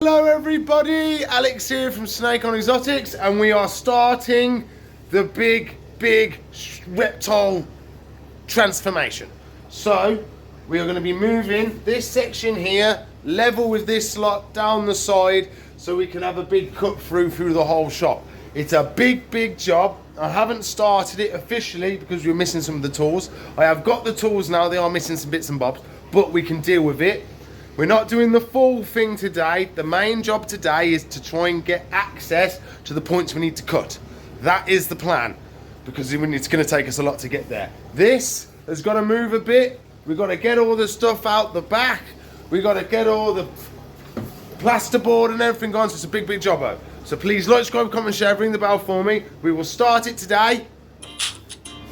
Hello everybody, Alex here from Snake on Exotics, and we are starting the big reptile transformation. So we are going to be moving this section here level with this slot down the side so we can have a big cut through the whole shop. It's a big job. I haven't started it officially because we're missing some of the tools. I have got the tools now, they are missing some bits and bobs, but we can deal with it. We're not doing the full thing today. The main job today is to try and get access to the points we need to cut. That is the plan, because it's going to take us a lot to get there. This has got to move a bit. We've got to get all the stuff out the back. We've got to get all the plasterboard and everything gone, so it's a big jobbo. So please like, subscribe, comment, share, ring the bell for me. We will start it today.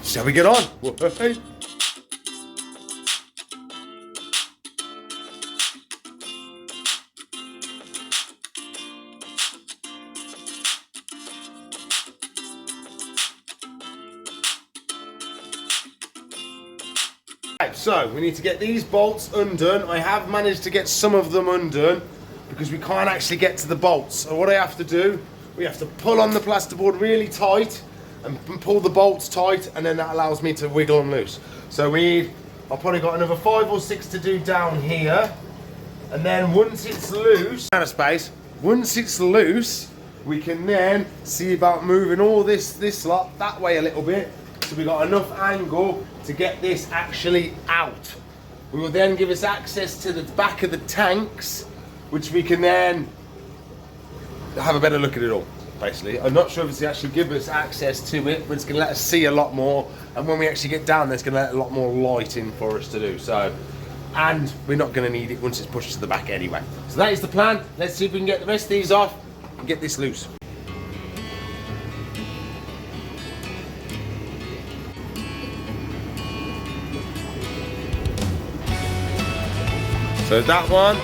Shall we get on? So we need to get these bolts undone. I have managed to get some of them undone because we can't actually get to the bolts. So what I have to do, we have to pull on the plasterboard really tight and pull the bolts tight, and then that allows me to wiggle them loose. So I've probably got another 5 or 6 to do down here, and then once it's loose, out of space, once it's loose, we can then see about moving all this lot that way a little bit, so we got enough angle to get this actually out. We will then give us access to the back of the tanks, which we can then have a better look at it all, basically. I'm not sure if it's actually give us access to it, but it's gonna let us see a lot more, and when we actually get down there, it's gonna let a lot more light in for us to do. So, and we're not gonna need it once it's pushed to the back anyway. So that is the plan. Let's see if we can get the rest of these off and get this loose. So that one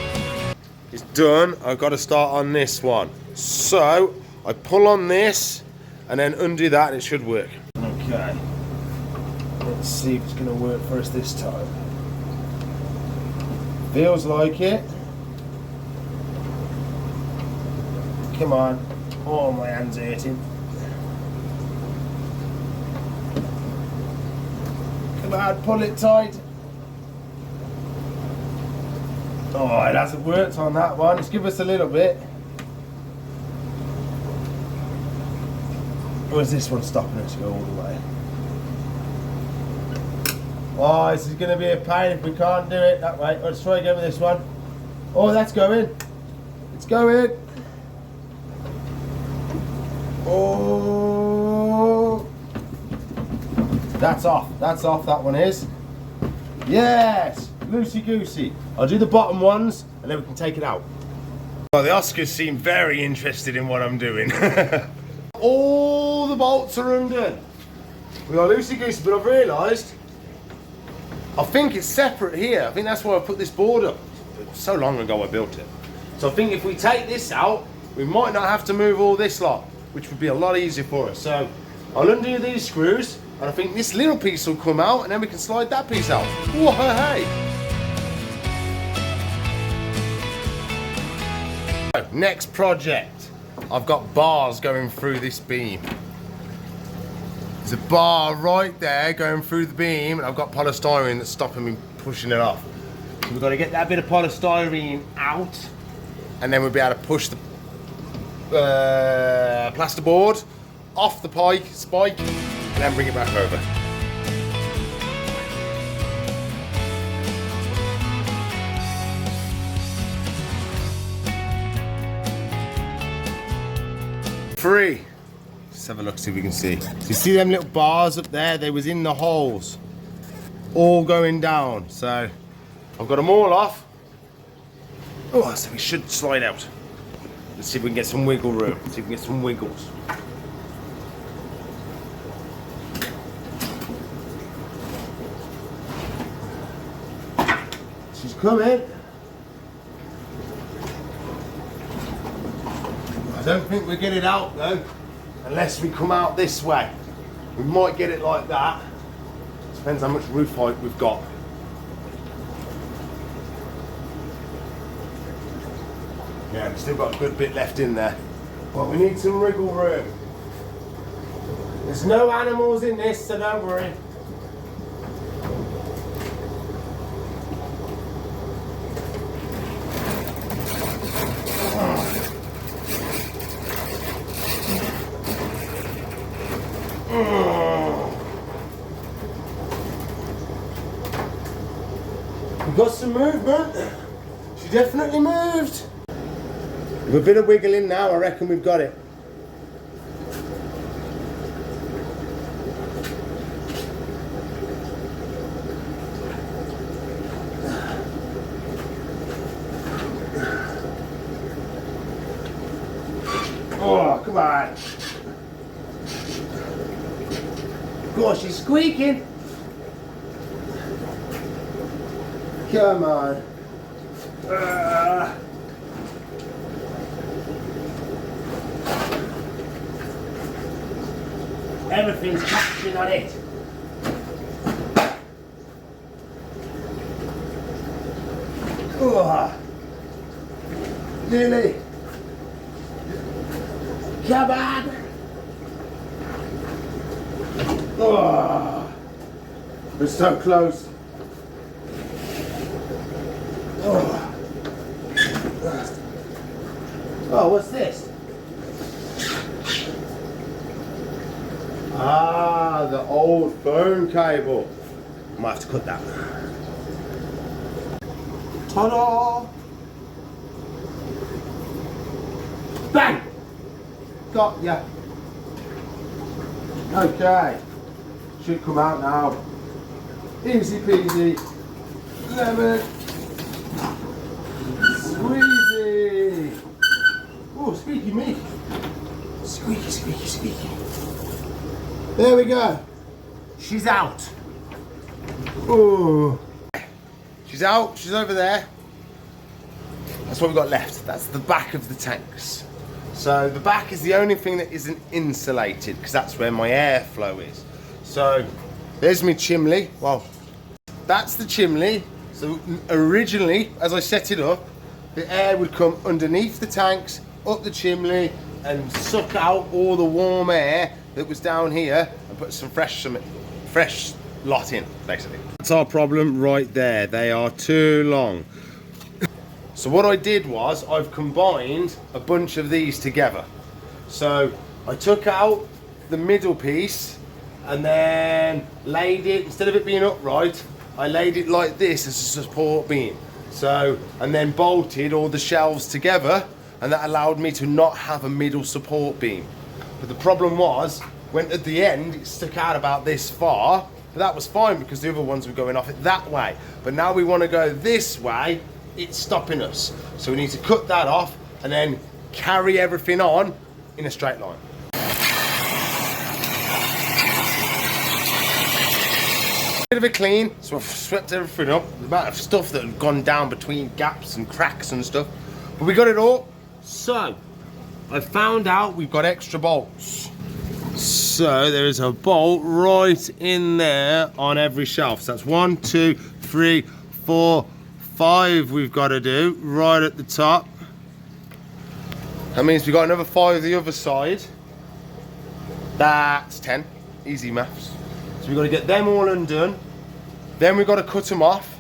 is done. I've got to start on this one. So I pull on this and then undo that, and it should work. Okay. Let's see if it's going to work for us this time. Feels like it. Come on. Oh, my hand's hurting. Come on, pull it tight. Oh, it hasn't worked on that one. Let's give us a little bit. Or is this one stopping us to go all the way? Oh, this is going to be a pain if we can't do it that way. Let's try again with this one. Oh, that's going. It's going. Oh. That's off. That's off, that one is. Yes. Loosey-goosey. I'll do the bottom ones and then we can take it out. Well, the Oscars seem very interested in what I'm doing. All the bolts are undone. We are loosey-goosey, but I've realised I think it's separate here. I think that's why I put this board up. So long ago I built it. So I think if we take this out, we might not have to move all this lot, which would be a lot easier for us. So I'll undo these screws, and I think this little piece will come out, and then we can slide that piece out. Whoa, hey! Next project, I've got bars going through this beam. There's a bar right there going through the beam, and I've got polystyrene that's stopping me pushing it off. So we've got to get that bit of polystyrene out, and then we'll be able to push the plasterboard off the spike, and then bring it back over. Let's have a look, see if we can see. So you see them little bars up there? They was in the holes, all going down. So I've got them all off. Oh, so we should slide out. Let's see if we can get some wiggle room. See if we can get some wiggles. She's coming. I don't think we get it out though, unless we come out this way. We might get it like that. Depends how much roof height we've got. Yeah, we've still got a good bit left in there. But we need some wriggle room. There's no animals in this, so don't worry. We've got some movement. She definitely moved. With a bit of wiggling now, I reckon we've got it. Oh, come on. Gosh, she's squeaking. Come on. Everything's catching on it. Oh. Lily. Come on. Oh. We're so close. Oh. Oh, what's this? Ah, the old phone cable. Might have to cut that. Ta-da! Bang! Got ya. Okay. Should come out now. Easy peasy. Lemon. Squeezy. Oh, squeaky me. Squeaky, squeaky, squeaky. There we go. She's out. Oh. She's out. She's over there. That's what we've got left. That's the back of the tanks. So the back is the only thing that isn't insulated because that's where my airflow is. So there's my chimney. Well, that's the chimney. So originally, as I set it up, the air would come underneath the tanks, up the chimney, and suck out all the warm air that was down here and put some fresh lot in, basically. That's our problem right there. They are too long. So what I did was I've combined a bunch of these together. So I took out the middle piece and then laid it, instead of it being upright, I laid it like this as a support beam. So, and then bolted all the shelves together, and that allowed me to not have a middle support beam. But the problem was, when at the end it stuck out about this far, but that was fine because the other ones were going off it that way. But now we want to go this way, it's stopping us. So we need to cut that off and then carry everything on in a straight line. Bit of a clean, so I've swept everything up. The amount of stuff that had gone down between gaps and cracks and stuff. But we got it all. So, I found out we've got extra bolts. So there is a bolt right in there on every shelf. So that's 1, 2, 3, 4, 5 we've got to do right at the top. That means we've got another 5 the other side. That's 10. Easy maths. So we've got to get them all undone. Then we've got to cut them off.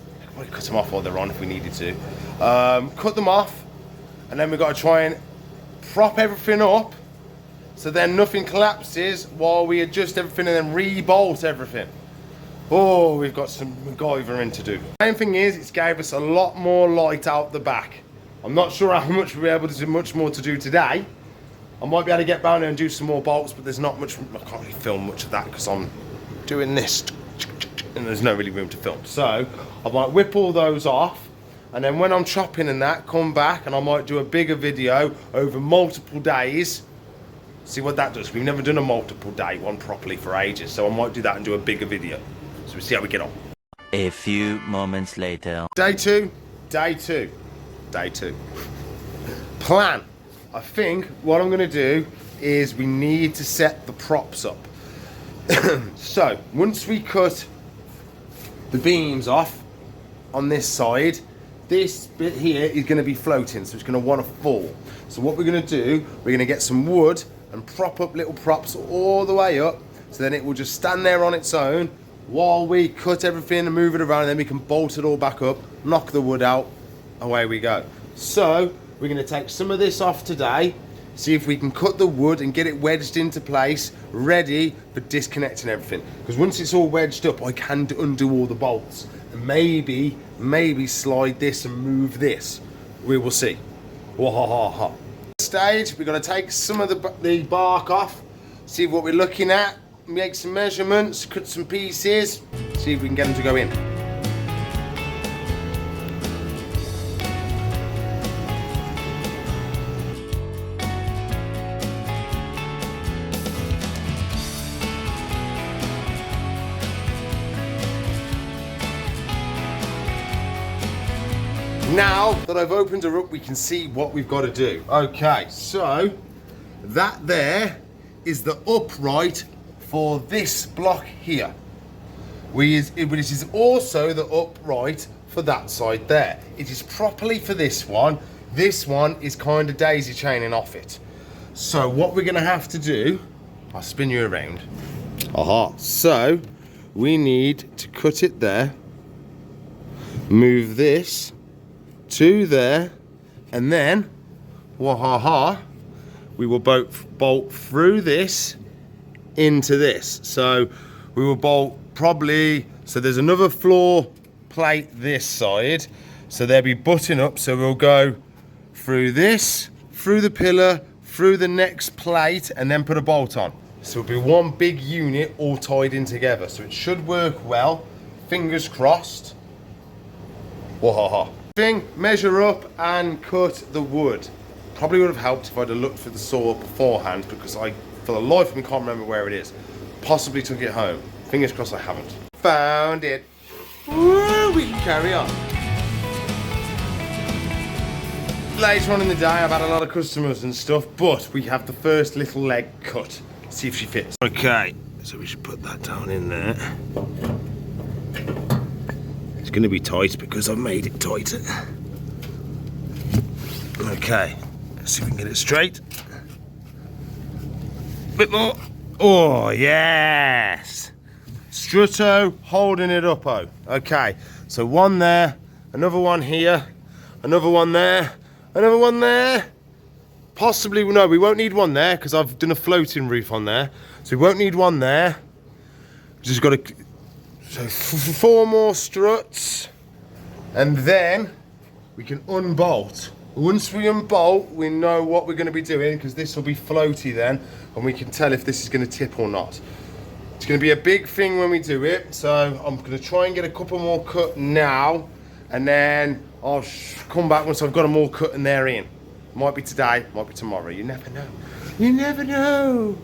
We could probably cut them off while they're on if we needed to. Cut them off. And then we've got to try and prop everything up so then nothing collapses while we adjust everything and then re-bolt everything. Oh, we've got some MacGyvering to do. The main thing is, it's gave us a lot more light out the back. I'm not sure how much we'll be able to do, much more to do today. I might be able to get down there and do some more bolts, but there's not much, I can't really film much of that because I'm doing this and there's no really room to film. So I might whip all those off, and then when I'm chopping and that, come back and I might do a bigger video over multiple days. See what that does. We've never done a multiple day one properly for ages, so I might do that and do a bigger video. So we'll see how we get on. A few moments later. Day two. Plan. I think what I'm going to do is we need to set the props up. So once we cut the beams off on this side, this bit here is going to be floating, so it's going to want to fall. So what we're going to do, we're going to get some wood and prop up little props all the way up, so then it will just stand there on its own while we cut everything and move it around, and then we can bolt it all back up, knock the wood out, away we go. So we're going to take some of this off today, see if we can cut the wood and get it wedged into place, ready for disconnecting everything. Because once it's all wedged up, I can undo all the bolts and maybe slide this and move this. We will see. Wahahaha. Stage, we're going to take some of the bark off, see what we're looking at, make some measurements, cut some pieces, see if we can get them to go in. Now that I've opened her up, we can see what we've got to do. Okay, so that there is the upright for this block here. It is also the upright for that side there. It is properly for this one. This one is kind of daisy chaining off it. So what we're going to have to do, I'll spin you around. Aha. So we need to cut it there, move this to there, and then wahaha, we will bolt through this into this. So we will bolt probably, so there's another floor plate this side, so they'll be butting up, so we'll go through this, through the pillar, through the next plate, and then put a bolt on. So it'll be one big unit all tied in together, so it should work well. Fingers crossed. Wahaha. Measure up and cut the wood. Probably would have helped if I'd have looked for the saw beforehand, because I, for the life of me, can't remember where it is. Possibly took it home. Fingers crossed I haven't. Found it. Woo, we can carry on. Later on in the day, I've had a lot of customers and stuff, but we have the first little leg cut. Let's see if she fits. Okay, so we should put that down in there. It's going to be tight because I've made it tighter. Okay, let's see if we can get it straight. Bit more. Oh, yes. Strutto holding it up. Oh. Okay, so one there, another one here, another one there, another one there. Possibly, no, we won't need one there because I've done a floating roof on there. So we won't need one there. Just got to, so 4 more struts, and then we can unbolt. Once we unbolt, we know what we're going to be doing, because this will be floaty then, and we can tell if this is going to tip or not. It's going to be a big thing when we do it, so I'm going to try and get a couple more cut now, and then I'll come back once I've got them all cut and they're in. Might be today, might be tomorrow. You never know. You never know.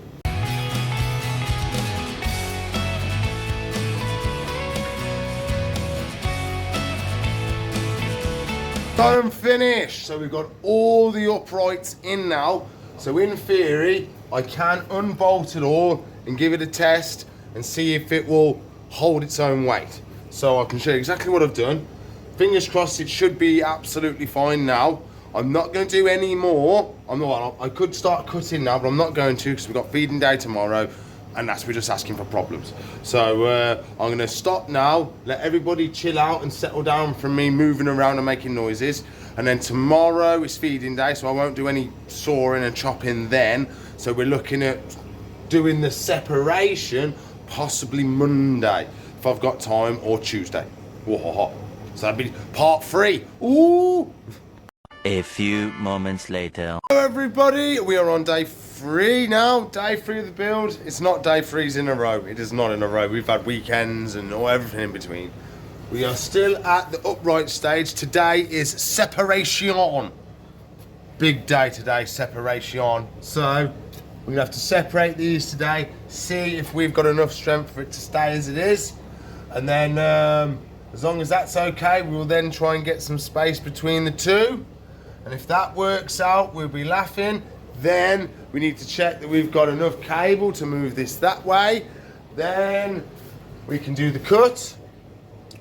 Done, finished. So we've got all the uprights in now. So in theory, I can unbolt it all and give it a test and see if it will hold its own weight. So I can show you exactly what I've done. Fingers crossed, it should be absolutely fine now. I'm not going to do any more. I could start cutting now, but I'm not going to, because we've got feeding day tomorrow, and we're just asking for problems. So I'm going to stop now, let everybody chill out and settle down from me moving around and making noises. And then tomorrow is feeding day, so I won't do any sawing and chopping then. So we're looking at doing the separation possibly Monday, if I've got time, or Tuesday. Whoa. So that'd be part 3. Ooh! A few moments later. Hello everybody, we are on day 3 now. Day 3 of the build. It's not day 3s in a row. It is not in a row. We've had weekends and everything in between. We are still at the upright stage. Today is separation. Big day today, separation. So we're gonna have to separate these today, see if we've got enough strength for it to stay as it is. And then as long as that's okay, we'll then try and get some space between the two. And if that works out, we'll be laughing. Then we need to check that we've got enough cable to move this that way. Then we can do the cut.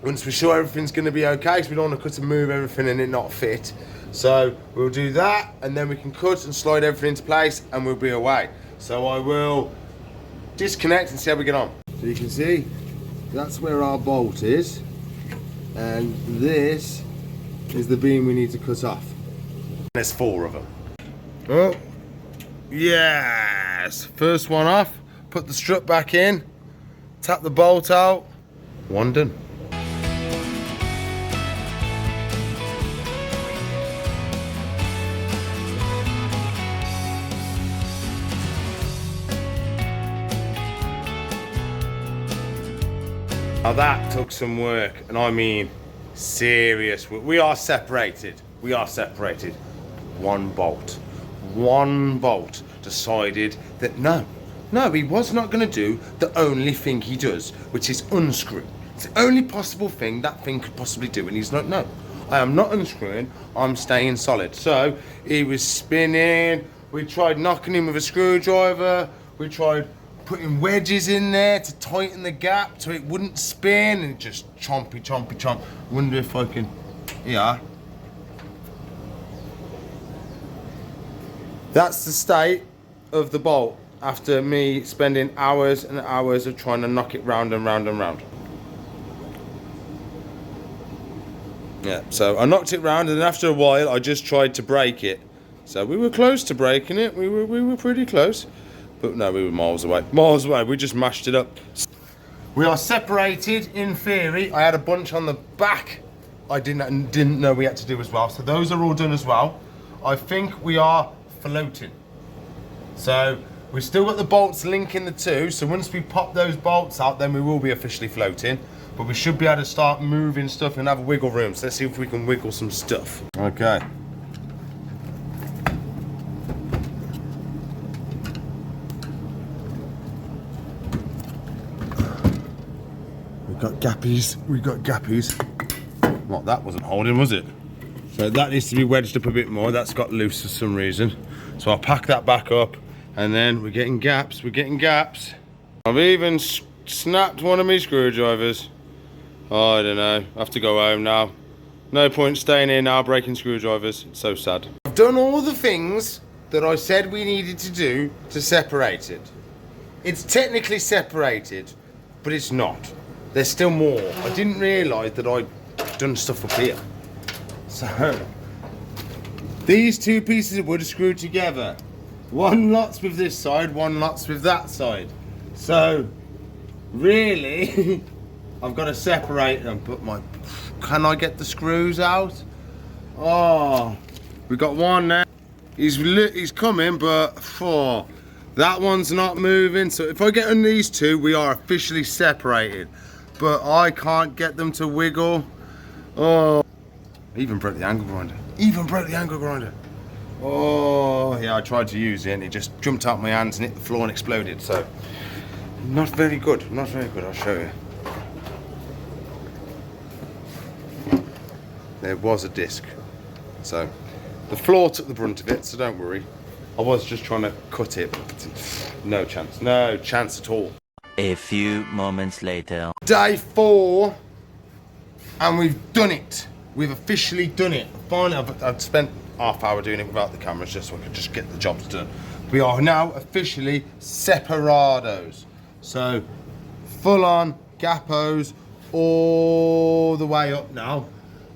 once we're sure everything's going to be okay, because we don't want to cut and move everything and it not fit. So we'll do that, and then we can cut and slide everything into place, and we'll be away. So I will disconnect and see how we get on. So you can see that's where our bolt is, and this is the beam we need to cut off. There's 4 of them. Oh, yes. First one off. Put the strut back in. Tap the bolt out. One done. Now that took some work, and I mean serious work. We are separated. We are separated. One bolt decided that no, he was not going to do the only thing he does, which is unscrew. It's the only possible thing that thing could possibly do, and he's like, no, I am not unscrewing, I'm staying solid. So he was spinning. We tried knocking him with a screwdriver. We tried putting wedges in there to tighten the gap so it wouldn't spin, and just chomp. Wonder if I can, yeah. That's the state of the bolt after me spending hours and hours of trying to knock it round and round and round. Yeah, so I knocked it round, and then after a while I just tried to break it. So we were close to breaking it, we were pretty close. But no, we were miles away. We just mashed it up. We are separated in theory. I had a bunch on the back I didn't know we had to do as well. So those are all done as well. I think we are floating. So we've still got the bolts linking the two. So once we pop those bolts out, then we will be officially floating. But we should be able to start moving stuff and have a wiggle room. So let's see if we can wiggle some stuff. Okay. We got gappies. Well, that wasn't holding, was it? So that needs to be wedged up a bit more. That's got loose for some reason. So I'll pack that back up, and then we're getting gaps. I've even snapped one of my screwdrivers. Oh, I don't know. I have to go home now. No point staying here now breaking screwdrivers. It's so sad. I've done all the things that I said we needed to do to separate it. It's technically separated, but it's not. There's still more. I didn't realise that I'd done stuff up here. So, these two pieces of wood are screwed together. One lot's with this side, one lot's with that side. So, really, I've got to separate them. But can I get the screws out? Oh, we got one now. He's coming, but that one's not moving. So if I get on these two, we are officially separated. But I can't get them to wiggle. Oh, even broke the angle grinder. Oh, yeah, I tried to use it and it just jumped out my hands and hit the floor and exploded. So, not very good, I'll show you. There was a disc. So, the floor took the brunt of it, so don't worry. I was just trying to cut it, but no chance at all. A few moments later. Day 4, and we've done it. We've officially done it. Finally, I've spent half hour doing it without the cameras just so I could just get the jobs done. We are now officially separados. So, full on gappos all the way up now.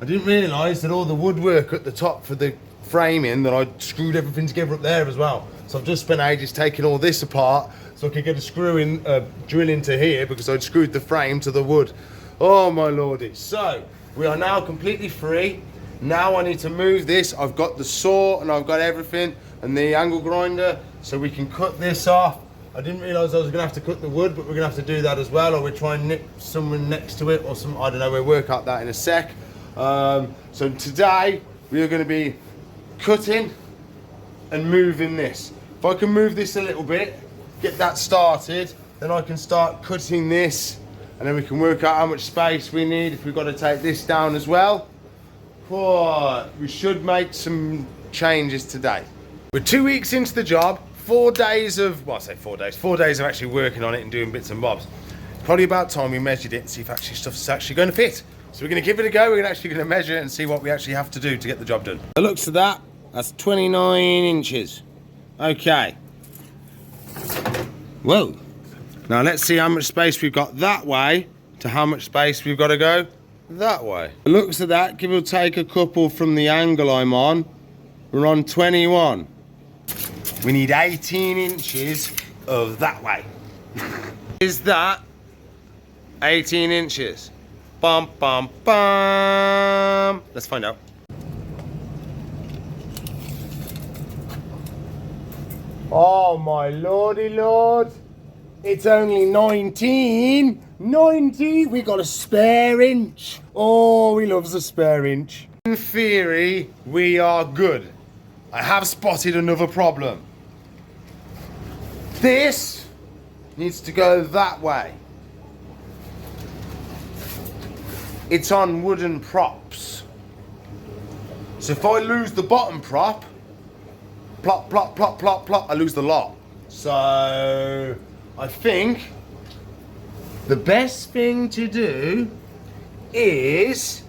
I didn't realise that all the woodwork at the top for the framing, that I'd screwed everything together up there as well. So I've just spent ages taking all this apart so I could get a drill into here because I'd screwed the frame to the wood. Oh my lordy. So we are now completely free. Now I need to move this. I've got the saw and I've got everything and the angle grinder so we can cut this off. I didn't realise I was going to have to cut the wood, but we're going to have to do that as well, or we'll try and nick someone next to it or some, I don't know, we'll work out that in a sec. So today we are going to be cutting and moving this. If I can move this a little bit, get that started, then I can start cutting this, and then we can work out how much space we need if we've got to take this down as well. Oh, we should make some changes today. We're 2 weeks into the job, 4 days of, well I say 4 days, 4 days of actually working on it and doing bits and bobs. Probably about time we measured it and see if actually stuff's actually going to fit. So we're going to give it a go. We're actually going to measure it and see what we actually have to do to get the job done. The looks of that, that's 29 inches. Okay. Whoa. Now let's see how much space we've got that way to how much space we've got to go that way. The looks of that, give or take a couple from the angle I'm on, we're on 21. We need 18 inches of that way. Is that 18 inches? Bum, bum, bum. Let's find out. Oh my lordy lord. It's only 19. 90. We got a spare inch. Oh, he loves a spare inch. In theory, we are good. I have spotted another problem. This needs to go that way. It's on wooden props. So if I lose the bottom prop, plop, plop, plop, plop, plop, I lose the lot. So I think the best thing to do is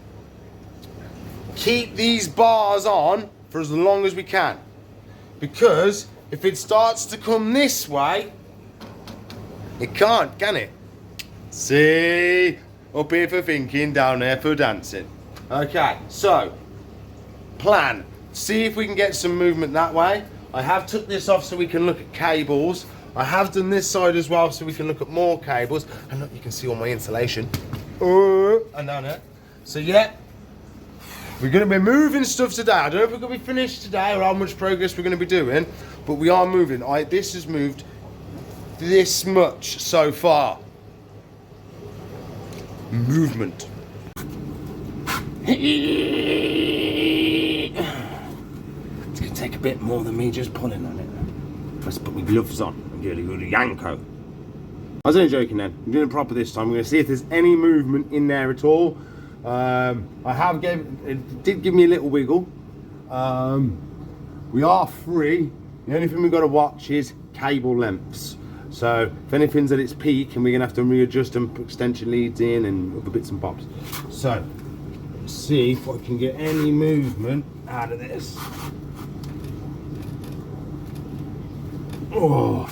keep these bars on for as long as we can. Because if it starts to come this way, it can't, can it? See? Up here for thinking, down there for dancing. Okay, so, plan. See if we can get some movement that way. I have took this off so we can look at cables. I have done this side as well so we can look at more cables. And look, you can see all my insulation. And down there. So yeah, we're going to be moving stuff today. I don't know if we're going to be finished today or how much progress we're going to be doing, but we are moving. This has moved this much so far. Movement. It's going to take a bit more than me just pulling on it. Let's put my gloves on and get a good yanko. I was only joking then. I'm doing it proper this time. We're going to see if there's any movement in there at all. It did give me a little wiggle. We are free. The only thing we've got to watch is cable lengths. So if anything's at its peak, and we're gonna have to readjust and put extension leads in and other bits and bobs. So let's see if I can get any movement out of this. Oh,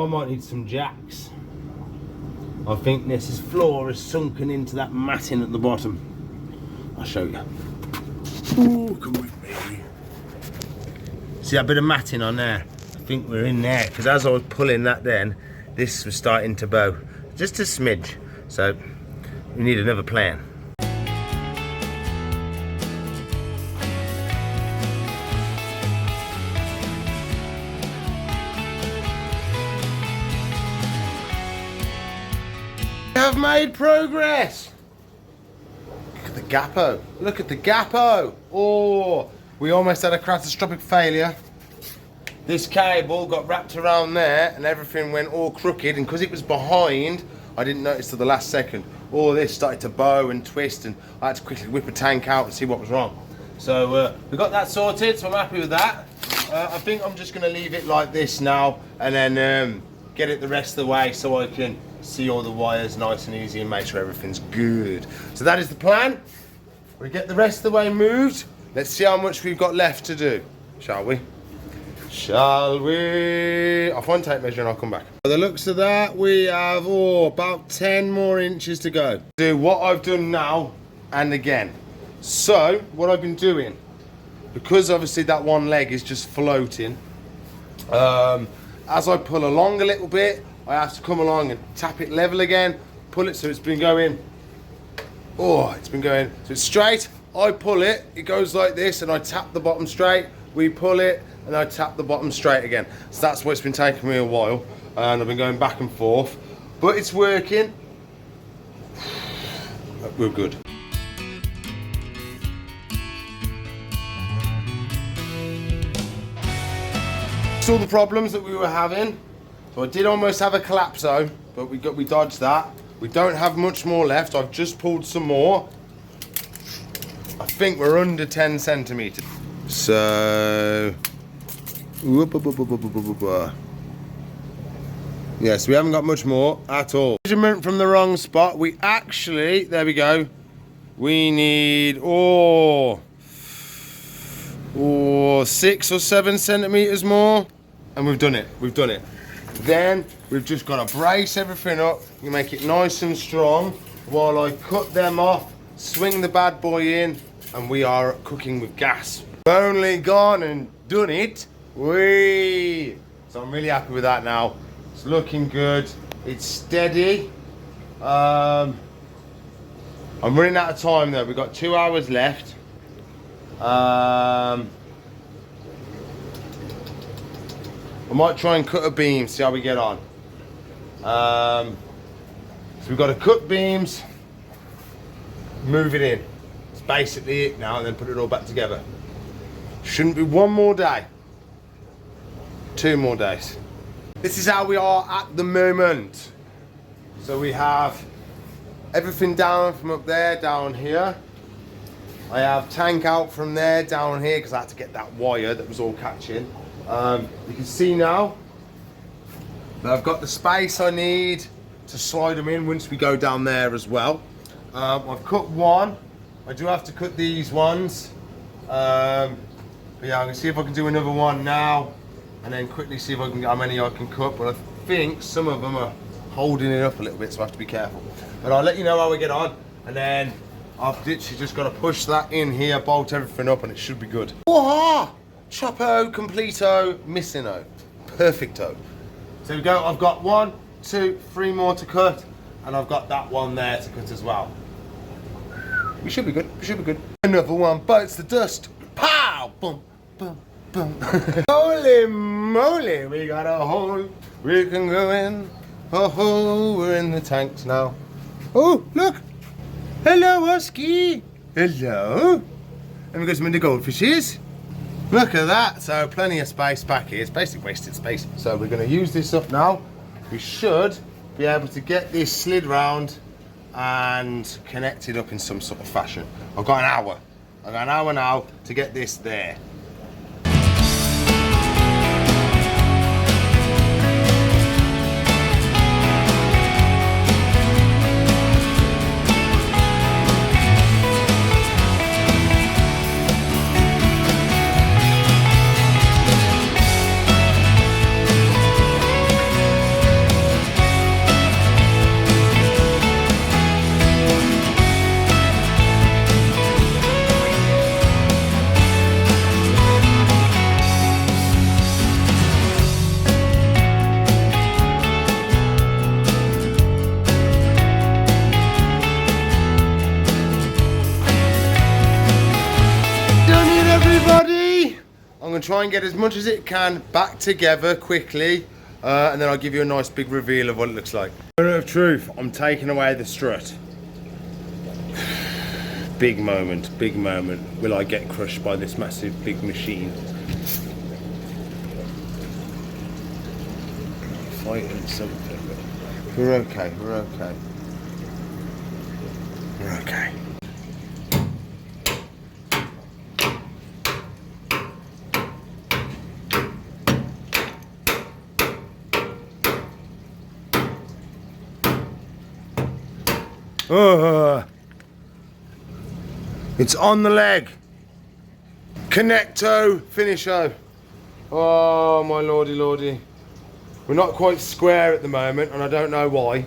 I might need some jacks. I think this floor is sunken into that matting at the bottom. I'll show you. Ooh, come with me. See that bit of matting on there? I think we're in there, because as I was pulling that then, this was starting to bow. Just a smidge. So, we need another plan. We have made progress! Look at the gapo. Look at the gapo! Oh, we almost had a catastrophic failure. This cable got wrapped around there and everything went all crooked, and because it was behind, I didn't notice till the last second. All this started to bow and twist, and I had to quickly whip a tank out and see what was wrong. So we got that sorted, so I'm happy with that. I think I'm just going to leave it like this now and then get it the rest of the way so I can see all the wires nice and easy and make sure everything's good. So that is the plan. We get the rest of the way moved. Let's see how much we've got left to do, shall we? Shall we? I'll find tape measure and I'll come back. By the looks of that, we have about 10 more inches to go. Do what I've done now and again. So what I've been doing, because obviously that one leg is just floating, as I pull along a little bit, I have to come along and tap it level again, pull it so it's been going. It's been going so it's straight. I pull it, it goes like this, and I tap the bottom straight. We pull it, and I tap the bottom straight again. So that's why it's been taking me a while, and I've been going back and forth, but it's working. We're good. Saw the problems that we were having, so I did almost have a collapso, but we dodged that. We don't have much more left. I've just pulled some more. I think we're under 10 centimeters. So Yes, we haven't got much more at all. Measurement from the wrong spot. We actually, there we go. We need, 6 or 7 centimeters more. And we've done it, we've done it. Then we've just got to brace everything up. You make it nice and strong while I cut them off, swing the bad boy in, and we are cooking with gas. We've only gone and done it. So I'm really happy with that now. It's looking good. It's steady. I'm running out of time though. We've got 2 hours left. I might try and cut a beam, see how we get on. So we've got to cut beams, move it in. It's basically it now, and then put it all back together. Shouldn't be 1 more day. 2 more days. This is how we are at the moment. So we have everything down from up there, down here. I have tank out from there, down here, because I had to get that wire that was all catching. You can see now that I've got the space I need to slide them in once we go down there as well. I've cut one. I do have to cut these ones. But yeah, I'm gonna see if I can do another one now, and then quickly see if I can how many I can cut. But I think some of them are holding it up a little bit, so I have to be careful. But I'll let you know how we get on, and then I've literally just got to push that in here, bolt everything up, and it should be good. Whoa! Chopo, completo, missino, perfecto. So we go. I've got 1, 2, 3 more to cut, and I've got that one there to cut as well. We should be good. We should be good. Another one bites the dust. Pow! Boom! Boom! Boom! Holy moly! We got a hole. We can go in. Oh, we're in the tanks now. Oh, look! Hello, Husky! Hello! And we've got some of the goldfishes. Look at that! So plenty of space back here. It's basically wasted space. So we're going to use this up now. We should be able to get this slid round and connect it up in some sort of fashion. I've got an hour. I've got an hour now to get this there. I'm going to try and get as much as it can back together quickly, and then I'll give you a nice big reveal of what it looks like. Moment of truth, I'm taking away the strut. Big moment, big moment. Will I get crushed by this massive big machine? Fighting something. We're okay, we're okay. We're okay. It's on the leg. Connecto finisho. Oh my lordy lordy. We're not quite square at the moment, and I don't know why.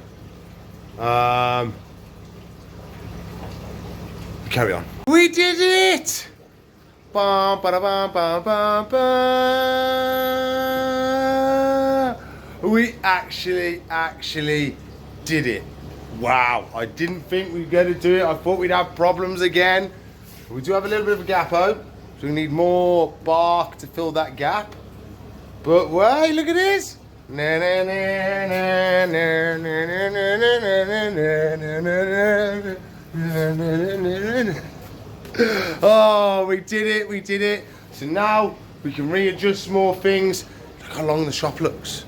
Carry on. We did it! Bum, ba, bum, bum, bum, bum. We actually did it. Wow, I didn't think we'd get to do it. I thought we'd have problems again. We do have a little bit of a gap out, so we need more bark to fill that gap. But wait, look at this. Oh, we did it, we did it. So now we can readjust some more things. Look how long the shop looks.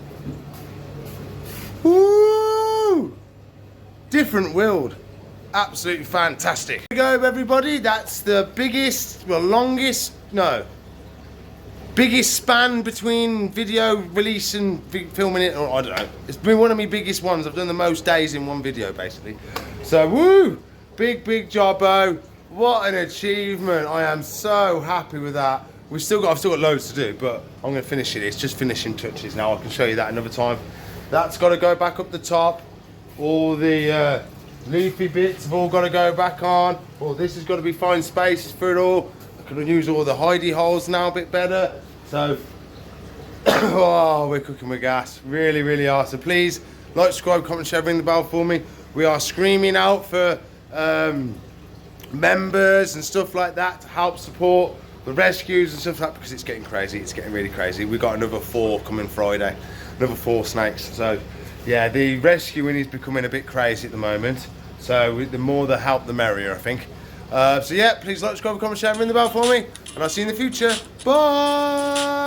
Woo! Different world. Absolutely fantastic. There we go, everybody. That's the biggest, well, longest, no. biggest span between video release and filming it, or I don't know. It's been one of my biggest ones. I've done the most days in one video, basically. So, woo! Big jobbo. What an achievement. I am so happy with that. I've still got loads to do, but I'm going to finish it. It's just finishing touches now. I can show you that another time. That's got to go back up the top. All the leafy bits have all got to go back on. Well, this has got to be fine spaces for it all. I can use all the hidey holes now a bit better. So, oh, we're cooking with gas. Really are. So please, like, subscribe, comment, share, ring the bell for me. We are screaming out for members and stuff like that to help support the rescues and stuff like that, because it's getting crazy. It's getting really crazy. We've got another 4 coming Friday. Another 4 snakes. So, yeah, the rescuing is becoming a bit crazy at the moment. So the more the help, the merrier, I think. So yeah, please like, subscribe, comment, share, ring the bell for me, and I'll see you in the future. Bye!